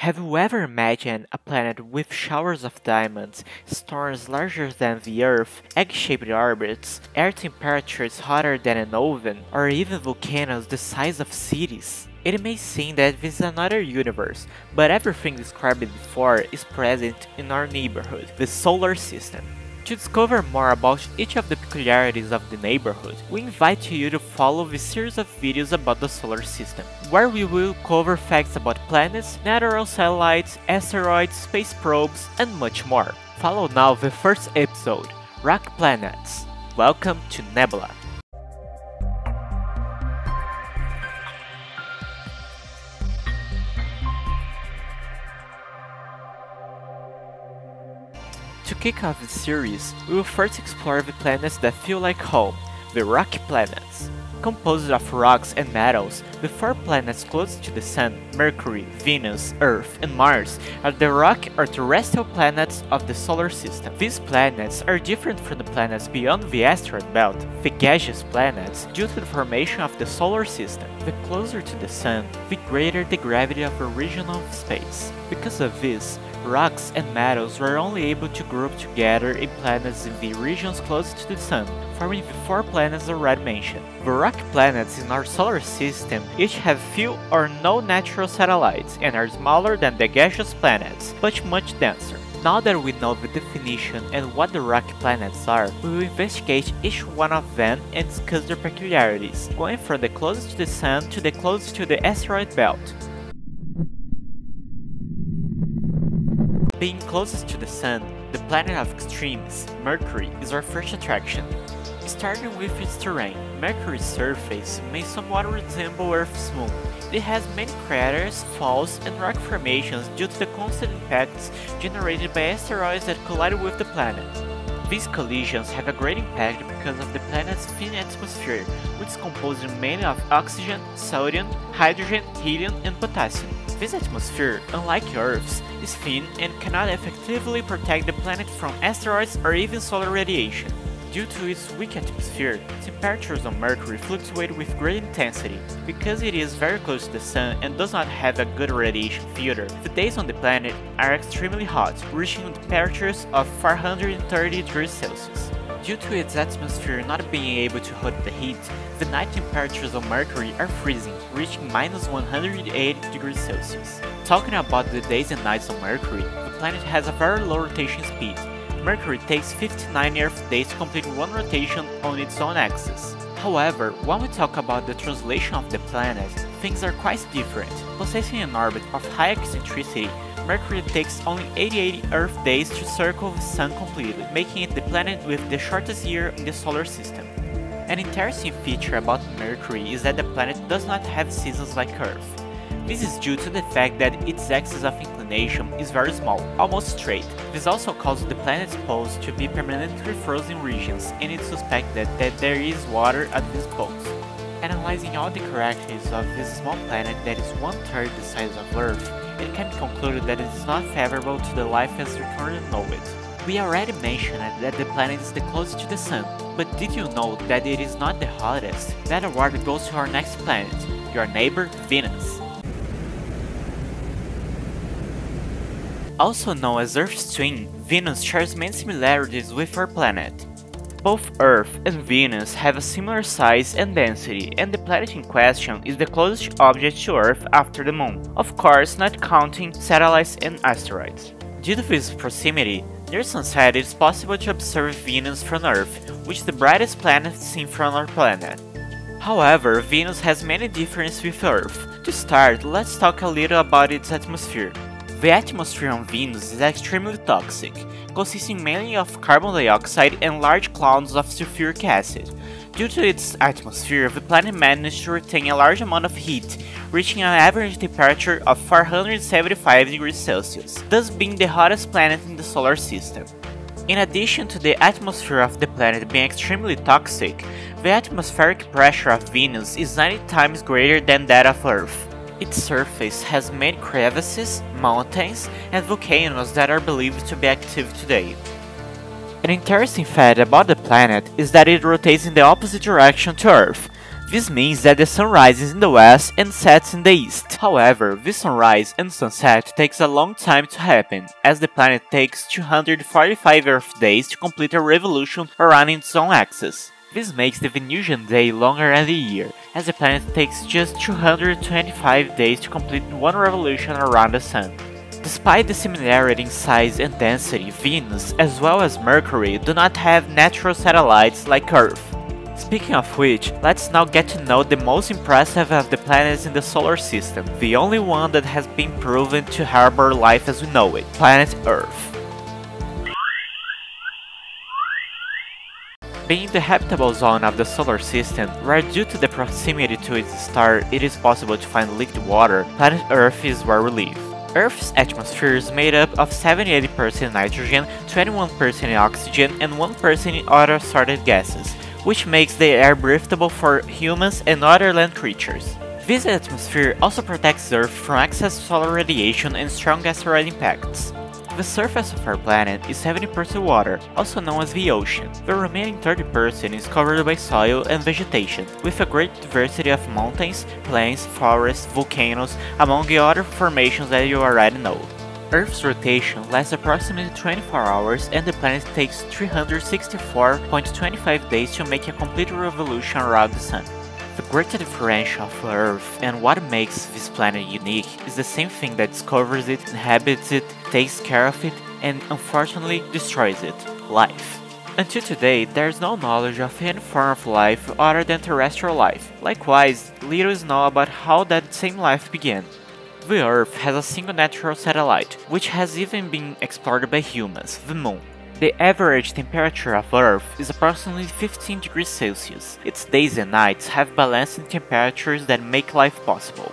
Have you ever imagined a planet with showers of diamonds, stars larger than the Earth, egg-shaped orbits, air temperatures hotter than an oven, or even volcanoes the size of cities? It may seem that this is another universe, but everything described before is present in our neighborhood, the solar system. To discover more about each of the peculiarities of the neighborhood, we invite you to follow this series of videos about the solar system, where we will cover facts about planets, natural satellites, asteroids, space probes, and much more. Follow now the first episode, Rock Planets. Welcome to Nebula. To kick off the series, we will first explore the planets that feel like home, the rocky planets. Composed of rocks and metals, the four planets closest to the Sun, Mercury, Venus, Earth, and Mars, are the rock or terrestrial planets of the solar system. These planets are different from the planets beyond the asteroid belt, the gaseous planets, due to the formation of the solar system. The closer to the Sun, the greater the gravity of a region of space. Because of this, rocks and metals were only able to group together in planets in the regions closest to the Sun, forming the four planets already mentioned. The rock planets in our solar system each have few or no natural satellites and are smaller than the gaseous planets, but much denser. Now that we know the definition and what the rock planets are, we will investigate each one of them and discuss their peculiarities, going from the closest to the Sun to the closest to the asteroid belt. Being closest to the Sun, the planet of extremes, Mercury, is our first attraction. Starting with its terrain, Mercury's surface may somewhat resemble Earth's moon. It has many craters, faults, and rock formations due to the constant impacts generated by asteroids that collide with the planet. These collisions have a great impact because of the planet's thin atmosphere, which is composed mainly of oxygen, sodium, hydrogen, helium, and potassium. This atmosphere, unlike Earth's, is thin and cannot effectively protect the planet from asteroids or even solar radiation. Due to its weak atmosphere, temperatures on Mercury fluctuate with great intensity. Because it is very close to the Sun and does not have a good radiation filter, the days on the planet are extremely hot, reaching temperatures of 430 degrees Celsius. Due to its atmosphere not being able to hold the heat, the night temperatures on Mercury are freezing, reaching minus 180 degrees Celsius. Talking about the days and nights on Mercury, the planet has a very low rotation speed. Mercury takes 59 Earth days to complete one rotation on its own axis. However, when we talk about the translation of the planet, things are quite different. Possessing an orbit of high eccentricity, Mercury takes only 88 Earth days to circle the Sun completely, making it the planet with the shortest year in the solar system. An interesting feature about Mercury is that the planet does not have seasons like Earth. This is due to the fact that its axis of inclination is very small, almost straight. This also causes the planet's poles to be permanently frozen regions, and it's suspected that there is water at these poles. Analyzing all the characteristics of this small planet that is one-third the size of Earth, it can be concluded that it is not favorable to the life as we currently know it. We already mentioned that the planet is the closest to the Sun, but did you know that it is not the hottest? That award goes to our next planet, your neighbor Venus. Also known as Earth's twin, Venus shares many similarities with our planet. Both Earth and Venus have a similar size and density, and the planet in question is the closest object to Earth after the Moon, of course not counting satellites and asteroids. Due to this proximity, near sunset it is possible to observe Venus from Earth, which is the brightest planet seen from our planet. However, Venus has many differences with Earth. To start, let's talk a little about its atmosphere. The atmosphere on Venus is extremely toxic, consisting mainly of carbon dioxide and large clouds of sulfuric acid. Due to its atmosphere, the planet managed to retain a large amount of heat, reaching an average temperature of 475 degrees Celsius, thus being the hottest planet in the solar system. In addition to the atmosphere of the planet being extremely toxic, the atmospheric pressure of Venus is 90 times greater than that of Earth. Its surface has many crevices, mountains, and volcanoes that are believed to be active today. An interesting fact about the planet is that it rotates in the opposite direction to Earth. This means that the sun rises in the west and sets in the east. However, this sunrise and sunset takes a long time to happen, as the planet takes 245 Earth days to complete a revolution around its own axis. This makes the Venusian day longer than the year, as the planet takes just 225 days to complete one revolution around the sun. Despite the similarity in size and density, Venus, as well as Mercury, do not have natural satellites like Earth. Speaking of which, let's now get to know the most impressive of the planets in the solar system, the only one that has been proven to harbor life as we know it, planet Earth. Being the habitable zone of the solar system, where due to the proximity to its star it is possible to find liquid water, planet Earth is where we live. Earth's atmosphere is made up of 78% nitrogen, 21% oxygen, and 1% in other assorted gases, which makes the air breathable for humans and other land creatures. This atmosphere also protects Earth from excess solar radiation and strong asteroid impacts. The surface of our planet is 70% water, also known as the ocean. The remaining 30% is covered by soil and vegetation, with a great diversity of mountains, plains, forests, volcanoes, among the other formations that you already know. Earth's rotation lasts approximately 24 hours and the planet takes 364.25 days to make a complete revolution around the Sun. The great differential of Earth and what makes this planet unique is the same thing that discovers it, inhabits it, takes care of it, and unfortunately destroys it: life. Until today, there is no knowledge of any form of life other than terrestrial life. Likewise, little is known about how that same life began. The Earth has a single natural satellite, which has even been explored by humans, the Moon. The average temperature of Earth is approximately 15 degrees Celsius. Its days and nights have balancing temperatures that make life possible.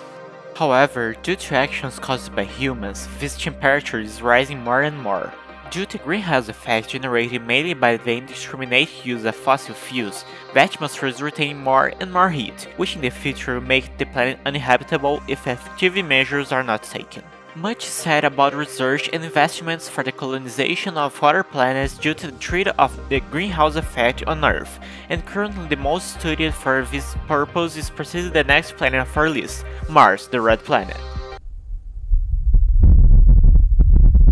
However, due to actions caused by humans, this temperature is rising more and more. Due to greenhouse effect generated mainly by the indiscriminate use of fossil fuels, the atmosphere is retaining more and more heat, which in the future will make the planet uninhabitable if effective measures are not taken. Much is said about research and investments for the colonization of other planets due to the threat of the greenhouse effect on Earth, and currently the most studied for this purpose is precisely the next planet of our list, Mars, the Red Planet.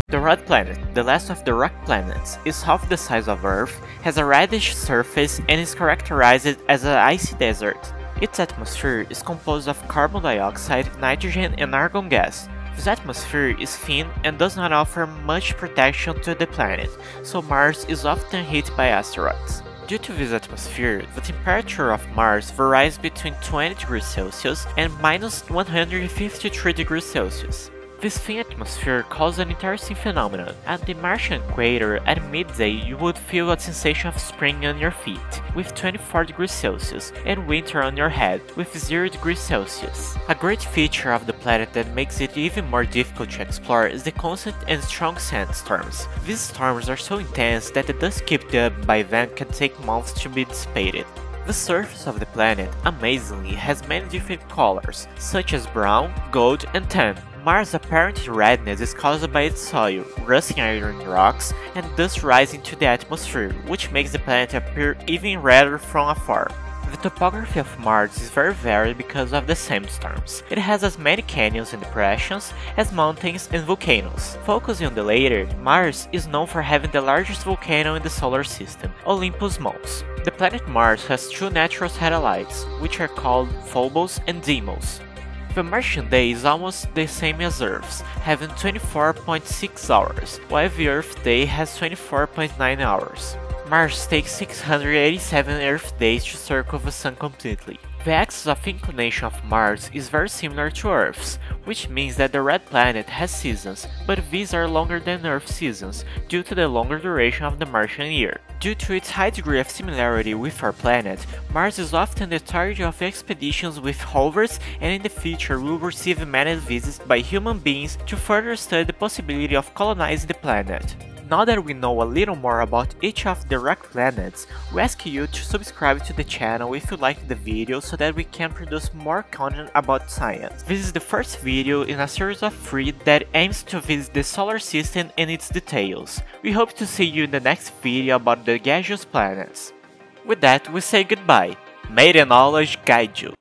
The Red Planet, the last of the rock planets, is half the size of Earth, has a reddish surface, and is characterized as an icy desert. Its atmosphere is composed of carbon dioxide, nitrogen, and argon gas. This atmosphere is thin and does not offer much protection to the planet, so Mars is often hit by asteroids. Due to this atmosphere, the temperature of Mars varies between 20 degrees Celsius and minus 153 degrees Celsius. This thin atmosphere causes an interesting phenomenon. At the Martian equator, at midday you would feel a sensation of spring on your feet, with 24 degrees Celsius, and winter on your head, with 0 degrees Celsius. A great feature of the planet that makes it even more difficult to explore is the constant and strong sandstorms. These storms are so intense that the dust kept up by them can take months to be dissipated. The surface of the planet, amazingly, has many different colors, such as brown, gold, and tan. Mars' apparent redness is caused by its soil, rusting iron rocks, and dust rising to the atmosphere, which makes the planet appear even redder from afar. The topography of Mars is very varied because of the sandstorms. It has as many canyons and depressions as mountains and volcanoes. Focusing on the latter, Mars is known for having the largest volcano in the solar system, Olympus Mons. The planet Mars has two natural satellites, which are called Phobos and Deimos. The Martian day is almost the same as Earth's, having 24.6 hours, while the Earth day has 24.9 hours. Mars takes 687 Earth days to circle the Sun completely. The axis of inclination of Mars is very similar to Earth's, which means that the Red Planet has seasons, but these are longer than Earth's seasons, due to the longer duration of the Martian year. Due to its high degree of similarity with our planet, Mars is often the target of expeditions with rovers, and in the future will receive many visits by human beings to further study the possibility of colonizing the planet. Now that we know a little more about each of the rock planets, we ask you to subscribe to the channel if you liked the video so that we can produce more content about science. This is the first video in a series of 3 that aims to visit the solar system and its details. We hope to see you in the next video about the gaseous planets. With that, we say goodbye. May the knowledge guide you.